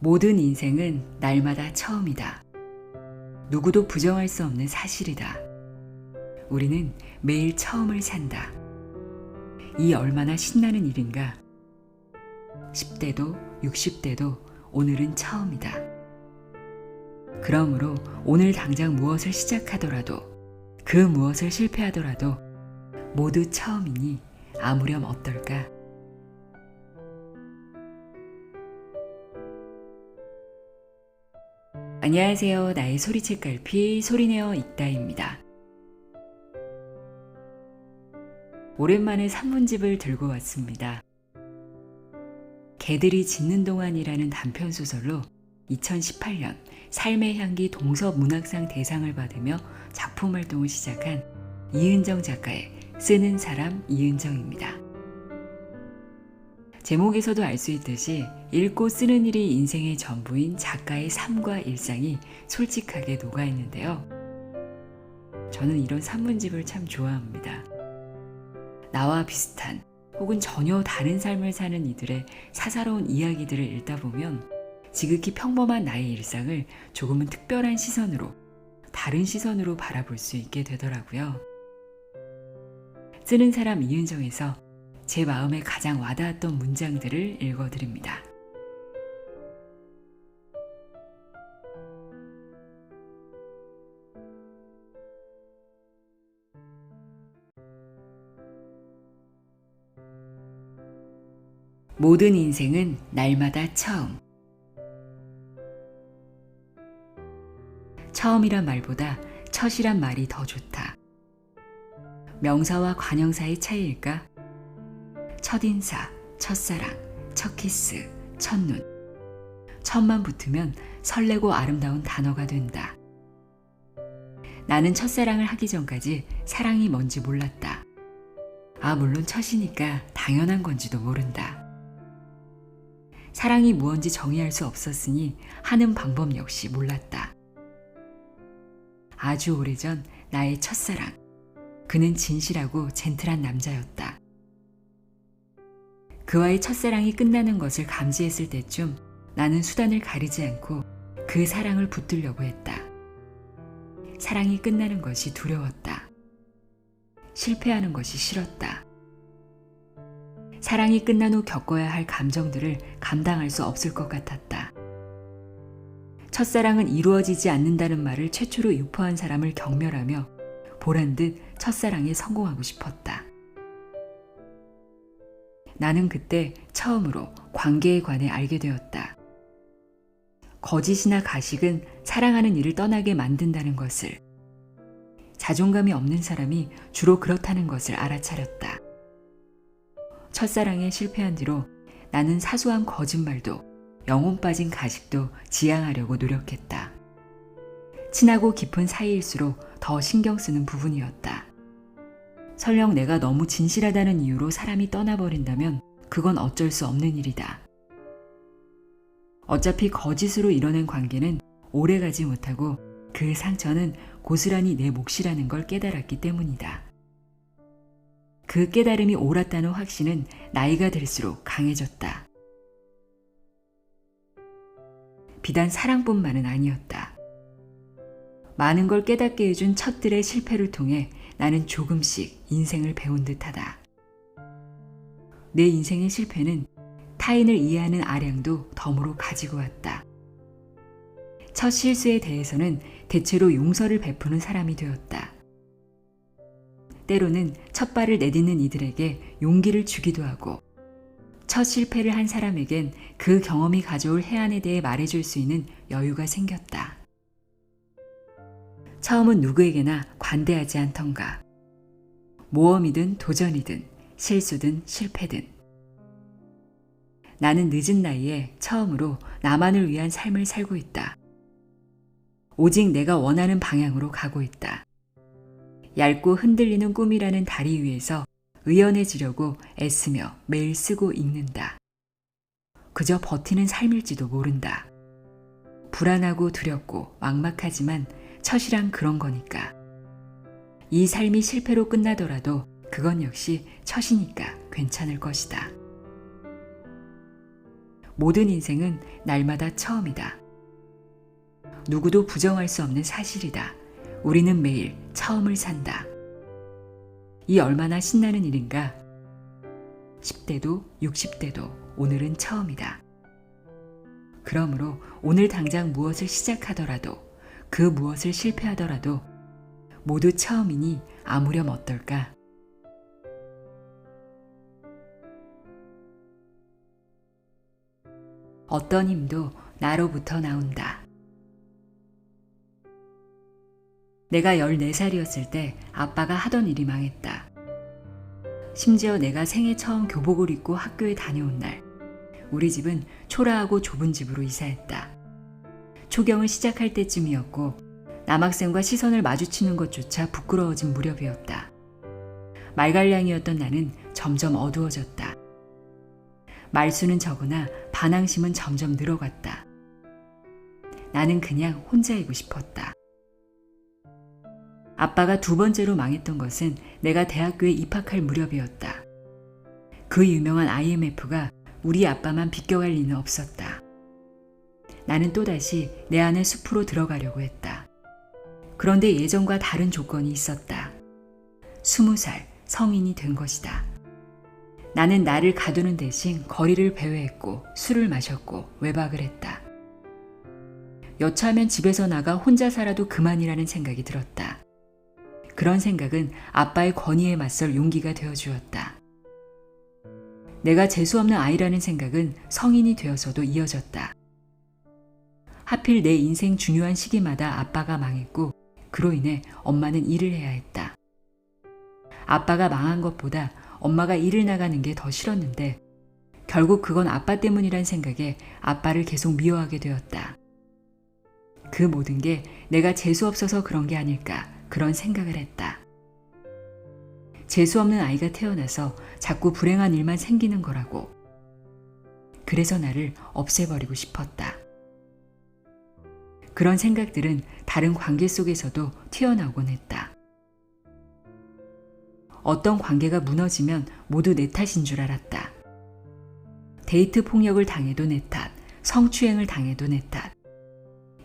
모든 인생은 날마다 처음이다. 누구도 부정할 수 없는 사실이다. 우리는 매일 처음을 산다. 이 얼마나 신나는 일인가. 10대도 60대도 오늘은 처음이다. 그러므로 오늘 당장 무엇을 시작하더라도 그 무엇을 실패하더라도 모두 처음이니 아무렴 어떨까? 안녕하세요. 나의 소리책 갈피 소리내어 읽다입니다. 오랜만에 산문집을 들고 왔습니다. 개들이 짖는 동안이라는 단편소설로 2018년 삶의 향기 동서문학상 대상을 받으며 작품 활동을 시작한 이은정 작가의 쓰는 사람 이은정입니다. 제목에서도 알 수 있듯이 읽고 쓰는 일이 인생의 전부인 작가의 삶과 일상이 솔직하게 녹아있는데요. 저는 이런 산문집을 참 좋아합니다. 나와 비슷한 혹은 전혀 다른 삶을 사는 이들의 사사로운 이야기들을 읽다 보면 지극히 평범한 나의 일상을 조금은 특별한 시선으로, 다른 시선으로 바라볼 수 있게 되더라고요. 쓰는 사람 이은정에서 제 마음에 가장 와닿았던 문장들을 읽어드립니다. 모든 인생은 날마다 처음. 처음이란 말보다 첫이란 말이 더 좋다. 명사와 관형사의 차이일까? 첫인사, 첫사랑, 첫 키스, 첫눈. 첫만 붙으면 설레고 아름다운 단어가 된다. 나는 첫사랑을 하기 전까지 사랑이 뭔지 몰랐다. 물론 첫이니까 당연한 건지도 모른다. 사랑이 무언지 정의할 수 없었으니 하는 방법 역시 몰랐다. 아주 오래전 나의 첫사랑. 그는 진실하고 젠틀한 남자였다. 그와의 첫사랑이 끝나는 것을 감지했을 때쯤 나는 수단을 가리지 않고 그 사랑을 붙들려고 했다. 사랑이 끝나는 것이 두려웠다. 실패하는 것이 싫었다. 사랑이 끝난 후 겪어야 할 감정들을 감당할 수 없을 것 같았다. 첫사랑은 이루어지지 않는다는 말을 최초로 유포한 사람을 경멸하며 보란듯 첫사랑에 성공하고 싶었다. 나는 그때 처음으로 관계에 관해 알게 되었다. 거짓이나 가식은 사랑하는 이를 떠나게 만든다는 것을, 자존감이 없는 사람이 주로 그렇다는 것을 알아차렸다. 첫사랑에 실패한 뒤로 나는 사소한 거짓말도 영혼 빠진 가식도 지양하려고 노력했다. 친하고 깊은 사이일수록 더 신경 쓰는 부분이었다. 설령 내가 너무 진실하다는 이유로 사람이 떠나버린다면 그건 어쩔 수 없는 일이다. 어차피 거짓으로 이뤄낸 관계는 오래가지 못하고 그 상처는 고스란히 내 몫이라는 걸 깨달았기 때문이다. 그 깨달음이 옳았다는 확신은 나이가 들수록 강해졌다. 비단 사랑뿐만은 아니었다. 많은 걸 깨닫게 해준 첫들의 실패를 통해 나는 조금씩 인생을 배운 듯하다. 내 인생의 실패는 타인을 이해하는 아량도 덤으로 가지고 왔다. 첫 실수에 대해서는 대체로 용서를 베푸는 사람이 되었다. 때로는 첫 발을 내딛는 이들에게 용기를 주기도 하고, 첫 실패를 한 사람에겐 그 경험이 가져올 해안에 대해 말해줄 수 있는 여유가 생겼다. 처음은 누구에게나 관대하지 않던가. 모험이든 도전이든 실수든 실패든. 나는 늦은 나이에 처음으로 나만을 위한 삶을 살고 있다. 오직 내가 원하는 방향으로 가고 있다. 얇고 흔들리는 꿈이라는 다리 위에서 의연해지려고 애쓰며 매일 쓰고 읽는다. 그저 버티는 삶일지도 모른다. 불안하고 두렵고 막막하지만 첫이란 그런 거니까. 이 삶이 실패로 끝나더라도 그건 역시 첫이니까 괜찮을 것이다. 모든 인생은 날마다 처음이다. 누구도 부정할 수 없는 사실이다. 우리는 매일 처음을 산다. 이 얼마나 신나는 일인가. 10대도 60대도 오늘은 처음이다. 그러므로 오늘 당장 무엇을 시작하더라도 그 무엇을 실패하더라도 모두 처음이니 아무렴 어떨까? 어떤 힘도 나로부터 나온다. 내가 14살이었을 때 아빠가 하던 일이 망했다. 심지어 내가 생애 처음 교복을 입고 학교에 다녀온 날, 우리 집은 초라하고 좁은 집으로 이사했다. 초경을 시작할 때쯤이었고 남학생과 시선을 마주치는 것조차 부끄러워진 무렵이었다. 말갈량이었던 나는 점점 어두워졌다. 말수는 적으나 반항심은 점점 늘어갔다. 나는 그냥 혼자이고 싶었다. 아빠가 2번째로 망했던 것은 내가 대학교에 입학할 무렵이었다. 그 유명한 IMF가 우리 아빠만 비껴갈 리는 없었다. 나는 또다시 내 안의 숲으로 들어가려고 했다. 그런데 예전과 다른 조건이 있었다. 20살 성인이 된 것이다. 나는 나를 가두는 대신 거리를 배회했고 술을 마셨고 외박을 했다. 여차하면 집에서 나가 혼자 살아도 그만이라는 생각이 들었다. 그런 생각은 아빠의 권위에 맞설 용기가 되어주었다. 내가 재수없는 아이라는 생각은 성인이 되어서도 이어졌다. 하필 내 인생 중요한 시기마다 아빠가 망했고 그로 인해 엄마는 일을 해야 했다. 아빠가 망한 것보다 엄마가 일을 나가는 게 더 싫었는데 결국 그건 아빠 때문이란 생각에 아빠를 계속 미워하게 되었다. 그 모든 게 내가 재수 없어서 그런 게 아닐까 그런 생각을 했다. 재수 없는 아이가 태어나서 자꾸 불행한 일만 생기는 거라고. 그래서 나를 없애버리고 싶었다. 그런 생각들은 다른 관계 속에서도 튀어나오곤 했다. 어떤 관계가 무너지면 모두 내 탓인 줄 알았다. 데이트 폭력을 당해도 내 탓, 성추행을 당해도 내 탓.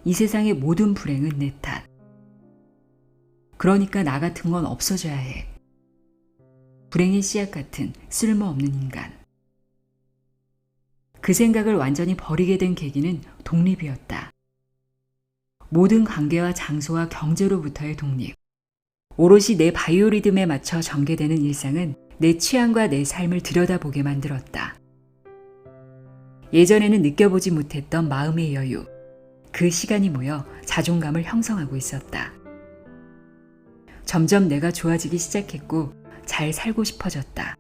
이 세상의 모든 불행은 내 탓. 그러니까 나 같은 건 없어져야 해. 불행의 씨앗 같은 쓸모없는 인간. 그 생각을 완전히 버리게 된 계기는 독립이었다. 모든 관계와 장소와 경제로부터의 독립. 오롯이 내 바이오리듬에 맞춰 전개되는 일상은 내 취향과 내 삶을 들여다보게 만들었다. 예전에는 느껴보지 못했던 마음의 여유. 그 시간이 모여 자존감을 형성하고 있었다. 점점 내가 좋아지기 시작했고 잘 살고 싶어졌다.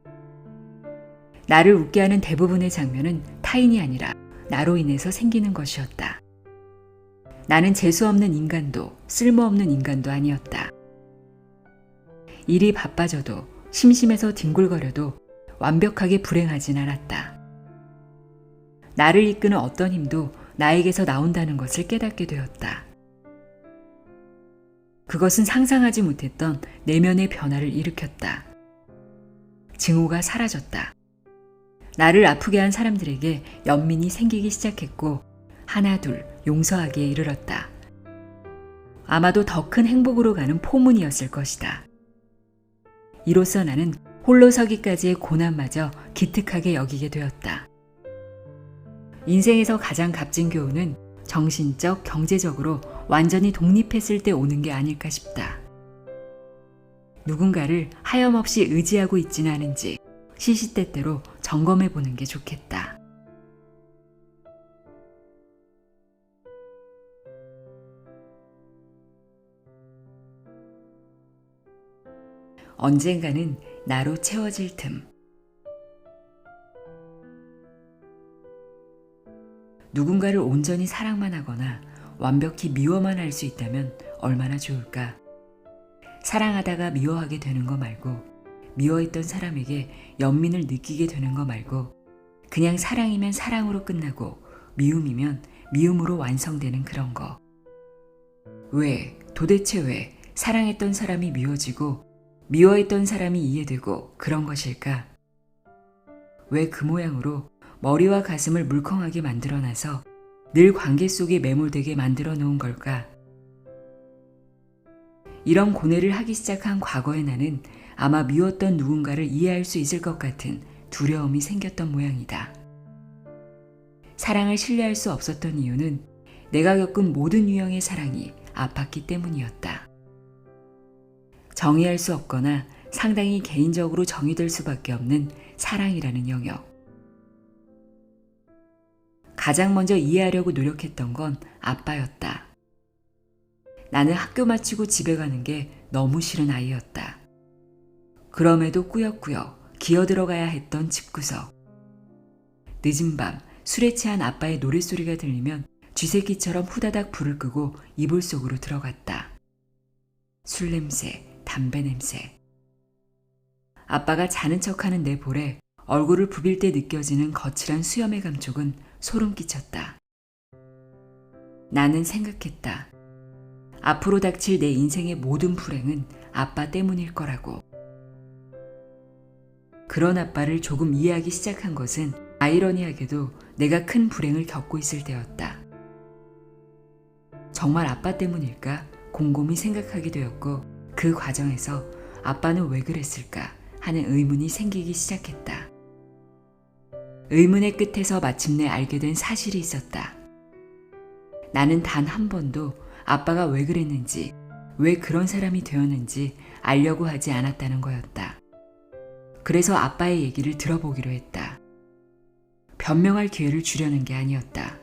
나를 웃게 하는 대부분의 장면은 타인이 아니라 나로 인해서 생기는 것이었다. 나는 재수없는 인간도 쓸모없는 인간도 아니었다. 일이 바빠져도 심심해서 뒹굴거려도 완벽하게 불행하진 않았다. 나를 이끄는 어떤 힘도 나에게서 나온다는 것을 깨닫게 되었다. 그것은 상상하지 못했던 내면의 변화를 일으켰다. 증오가 사라졌다. 나를 아프게 한 사람들에게 연민이 생기기 시작했고 하나 둘 용서하기에 이르렀다. 아마도 더 큰 행복으로 가는 포문이었을 것이다. 이로써 나는 홀로 서기까지의 고난마저 기특하게 여기게 되었다. 인생에서 가장 값진 교훈은 정신적, 경제적으로 완전히 독립했을 때 오는 게 아닐까 싶다. 누군가를 하염없이 의지하고 있지는 않은지 시시때때로 점검해 보는 게 좋겠다. 언젠가는 나로 채워질 틈. 누군가를 온전히 사랑만 하거나 완벽히 미워만 할 수 있다면 얼마나 좋을까? 사랑하다가 미워하게 되는 거 말고, 미워했던 사람에게 연민을 느끼게 되는 거 말고, 그냥 사랑이면 사랑으로 끝나고 미움이면 미움으로 완성되는 그런 거. 왜, 도대체 왜 사랑했던 사람이 미워지고 미워했던 사람이 이해되고 그런 것일까? 왜 그 모양으로 머리와 가슴을 물컹하게 만들어놔서 늘 관계 속에 매몰되게 만들어 놓은 걸까? 이런 고뇌를 하기 시작한 과거의 나는 아마 미웠던 누군가를 이해할 수 있을 것 같은 두려움이 생겼던 모양이다. 사랑을 신뢰할 수 없었던 이유는 내가 겪은 모든 유형의 사랑이 아팠기 때문이었다. 정의할 수 없거나 상당히 개인적으로 정의될 수밖에 없는 사랑이라는 영역. 가장 먼저 이해하려고 노력했던 건 아빠였다. 나는 학교 마치고 집에 가는 게 너무 싫은 아이였다. 그럼에도 꾸역꾸역 기어들어가야 했던 집구석. 늦은 밤 술에 취한 아빠의 노랫소리가 들리면 쥐새끼처럼 후다닥 불을 끄고 이불 속으로 들어갔다. 술 냄새, 담배 냄새. 아빠가 자는 척하는 내 볼에 얼굴을 부빌 때 느껴지는 거칠한 수염의 감촉은 소름 끼쳤다. 나는 생각했다. 앞으로 닥칠 내 인생의 모든 불행은 아빠 때문일 거라고. 그런 아빠를 조금 이해하기 시작한 것은 아이러니하게도 내가 큰 불행을 겪고 있을 때였다. 정말 아빠 때문일까 곰곰이 생각하게 되었고 그 과정에서 아빠는 왜 그랬을까 하는 의문이 생기기 시작했다. 의문의 끝에서 마침내 알게 된 사실이 있었다. 나는 단 한 번도 아빠가 왜 그랬는지, 왜 그런 사람이 되었는지 알려고 하지 않았다는 거였다. 그래서 아빠의 얘기를 들어보기로 했다. 변명할 기회를 주려는 게 아니었다.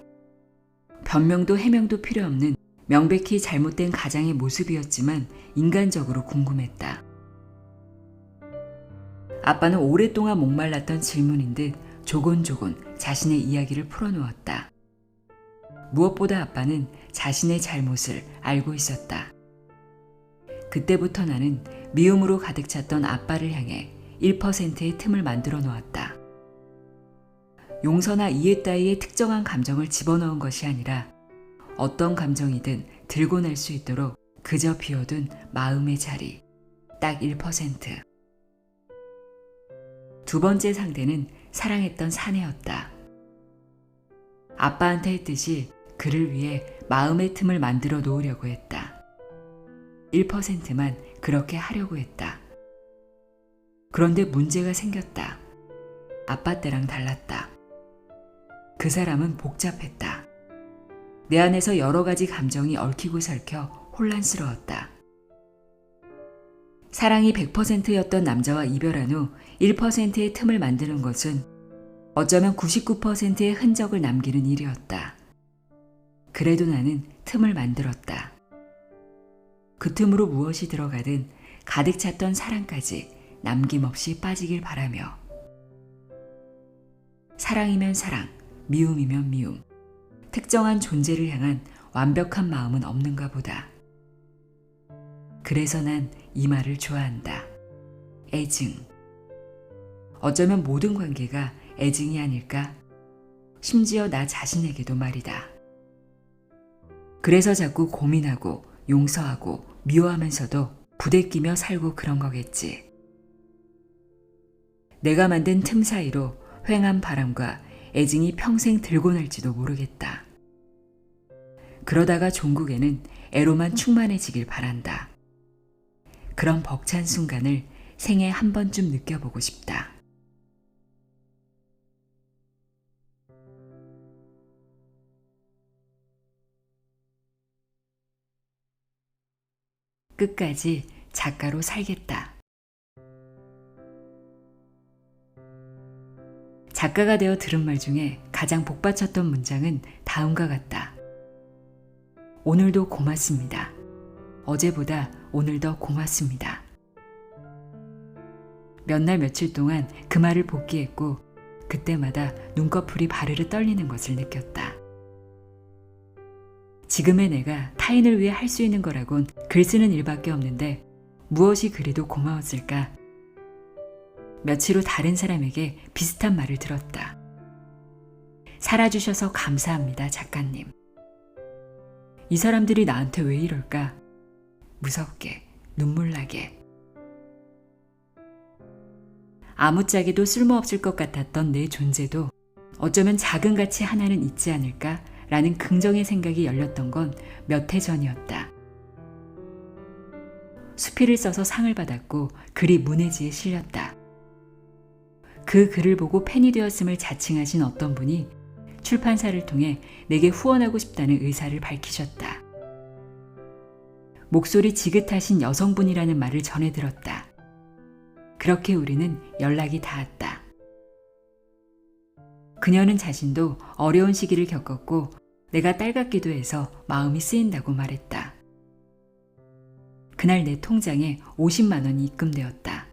변명도 해명도 필요 없는 명백히 잘못된 가장의 모습이었지만 인간적으로 궁금했다. 아빠는 오랫동안 목말랐던 질문인 듯 조곤조곤 자신의 이야기를 풀어놓았다. 무엇보다 아빠는 자신의 잘못을 알고 있었다. 그때부터 나는 미움으로 가득 찼던 아빠를 향해 1%의 틈을 만들어 놓았다. 용서나 이해 따위의 특정한 감정을 집어넣은 것이 아니라 어떤 감정이든 들고 날 수 있도록 그저 비워둔 마음의 자리, 딱 1%. 두 번째 상대는 사랑했던 사내였다. 아빠한테 했듯이 그를 위해 마음의 틈을 만들어 놓으려고 했다. 1%만 그렇게 하려고 했다. 그런데 문제가 생겼다. 아빠 때랑 달랐다. 그 사람은 복잡했다. 내 안에서 여러 가지 감정이 얽히고 설켜 혼란스러웠다. 사랑이 100%였던 남자와 이별한 후 1%의 틈을 만드는 것은 어쩌면 99%의 흔적을 남기는 일이었다. 그래도 나는 틈을 만들었다. 그 틈으로 무엇이 들어가든 가득 찼던 사랑까지 남김없이 빠지길 바라며. 사랑이면 사랑, 미움이면 미움. 특정한 존재를 향한 완벽한 마음은 없는가 보다. 그래서 난 이 말을 좋아한다. 애증. 어쩌면 모든 관계가 애증이 아닐까? 심지어 나 자신에게도 말이다. 그래서 자꾸 고민하고 용서하고 미워하면서도 부대끼며 살고 그런 거겠지. 내가 만든 틈 사이로 휑한 바람과 애증이 평생 들고 날지도 모르겠다. 그러다가 종국에는 애로만 충만해지길 바란다. 그런 벅찬 순간을 생애 한 번쯤 느껴보고 싶다. 끝까지 작가로 살겠다. 작가가 되어 들은 말 중에 가장 복받쳤던 문장은 다음과 같다. 오늘도 고맙습니다. 어제보다 오늘 더 고맙습니다. 몇 날 며칠 동안 그 말을 복기했고 그때마다 눈꺼풀이 바르르 떨리는 것을 느꼈다. 지금의 내가 타인을 위해 할 수 있는 거라곤 글 쓰는 일밖에 없는데 무엇이 그리도 고마웠을까? 며칠 후 다른 사람에게 비슷한 말을 들었다. 살아주셔서 감사합니다, 작가님. 이 사람들이 나한테 왜 이럴까? 무섭게, 눈물나게. 아무짝에도 쓸모없을 것 같았던 내 존재도 어쩌면 작은 가치 하나는 있지 않을까라는 긍정의 생각이 열렸던 건 몇 해 전이었다. 수필을 써서 상을 받았고 글이 문해지에 실렸다. 그 글을 보고 팬이 되었음을 자칭하신 어떤 분이 출판사를 통해 내게 후원하고 싶다는 의사를 밝히셨다. 목소리 지긋하신 여성분이라는 말을 전해 들었다. 그렇게 우리는 연락이 닿았다. 그녀는 자신도 어려운 시기를 겪었고 내가 딸 같기도 해서 마음이 쓰인다고 말했다. 그날 내 통장에 50만 원이 입금되었다.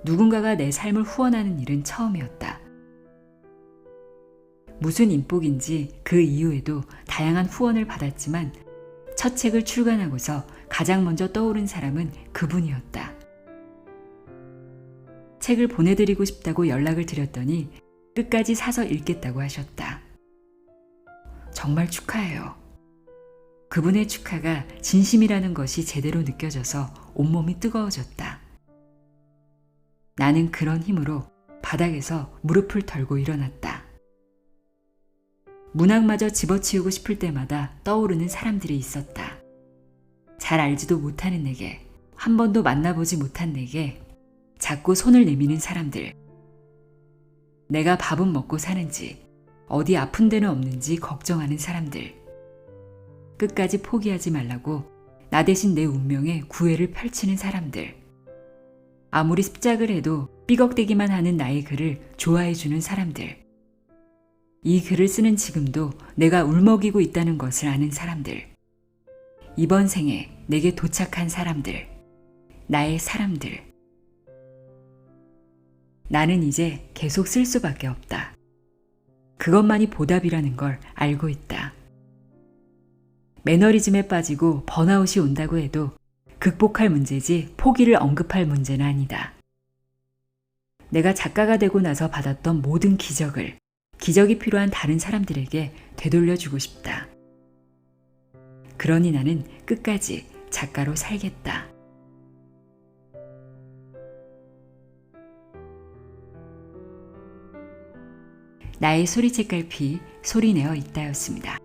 누군가가 내 삶을 후원하는 일은 처음이었다. 무슨 인복인지 그 이후에도 다양한 후원을 받았지만 첫 책을 출간하고서 가장 먼저 떠오른 사람은 그분이었다. 책을 보내드리고 싶다고 연락을 드렸더니 끝까지 사서 읽겠다고 하셨다. 정말 축하해요. 그분의 축하가 진심이라는 것이 제대로 느껴져서 온몸이 뜨거워졌다. 나는 그런 힘으로 바닥에서 무릎을 털고 일어났다. 문학마저 집어치우고 싶을 때마다 떠오르는 사람들이 있었다. 잘 알지도 못하는 내게, 한 번도 만나보지 못한 내게 자꾸 손을 내미는 사람들. 내가 밥은 먹고 사는지, 어디 아픈 데는 없는지 걱정하는 사람들. 끝까지 포기하지 말라고 나 대신 내 운명에 구애를 펼치는 사람들. 아무리 습작을 해도 삐걱대기만 하는 나의 글을 좋아해주는 사람들. 이 글을 쓰는 지금도 내가 울먹이고 있다는 것을 아는 사람들. 이번 생에 내게 도착한 사람들. 나의 사람들. 나는 이제 계속 쓸 수밖에 없다. 그것만이 보답이라는 걸 알고 있다. 매너리즘에 빠지고 번아웃이 온다고 해도 극복할 문제지 포기를 언급할 문제는 아니다. 내가 작가가 되고 나서 받았던 모든 기적을, 기적이 필요한 다른 사람들에게 되돌려주고 싶다. 그러니 나는 끝까지 작가로 살겠다. 나의 소리책갈피 소리내어 있다였습니다.